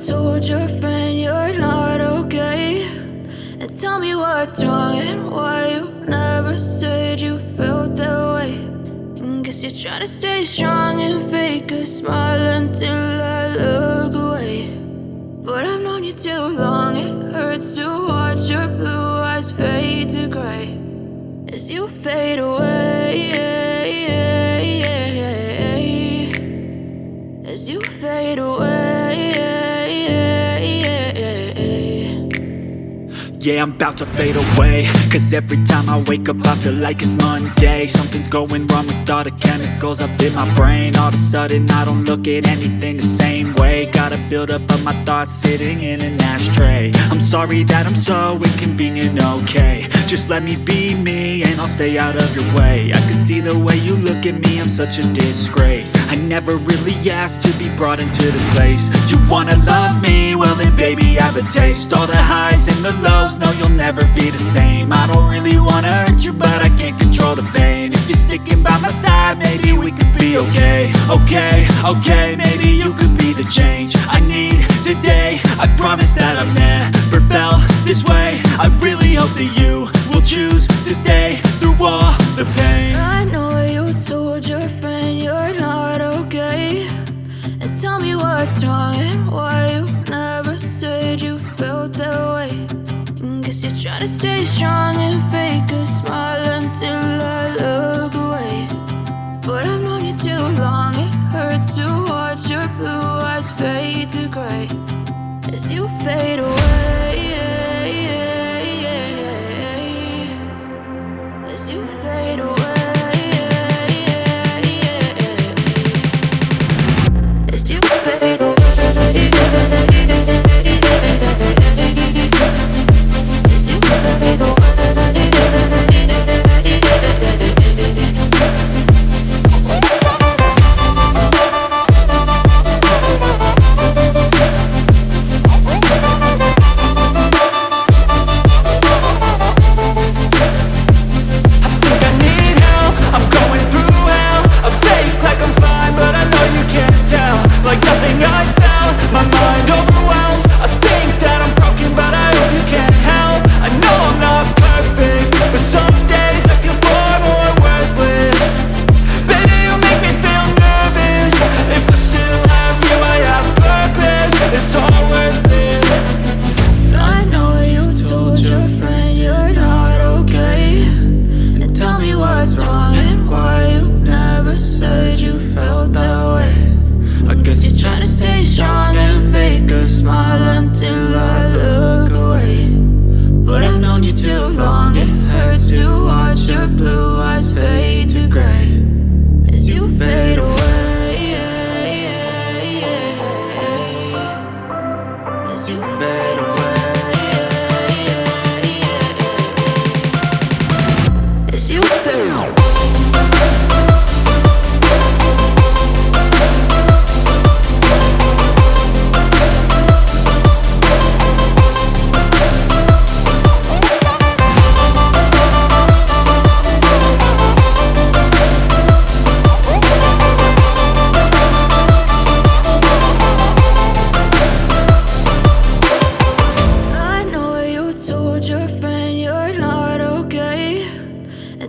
told your friend you're not okay? And tell me what's wrong and why you never said you felt that way. And guess you're trying to stay strong and fake a smile until I look away. But I've known you too long, it hurts to watch your blue eyes fade to gray as you fade away. As you fade away. Yeah, I'm about to fade away, cause every time I wake up I feel like it's Monday. Something's going wrong with all the chemicals up in my brain. All of a sudden I don't look at anything the same way. Got a buildup of my thoughts sitting in an ashtray. I'm sorry that I'm so inconvenient, okay? Just let me be me and I'll stay out of your way. I can see the way you look at me, I'm such a disgrace. I never really asked to be brought into this place. You wanna love me? Well then baby, have a taste. All the highs and the lows, no, you'll never be the same. I don't really wanna hurt you, but I can't control the pain. If you're sticking by my side, maybe we could be okay. Okay, maybe you could be the change I need today. I promise that I've never felt this way. I really hope that you will choose to stay through all the pain. I know you told your friend you're not okay. And tell me what's wrong and why you never said you felt that way. Guess you're trying to stay strong and fake a smile until I look away. But I've known you too long, it hurts to watch your blue eyes fade to gray as you fade away. As you fade away. As you fade away.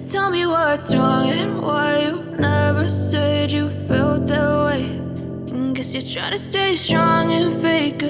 Tell me what's wrong and why you never said you felt that way. And guess you're trying to stay strong and fake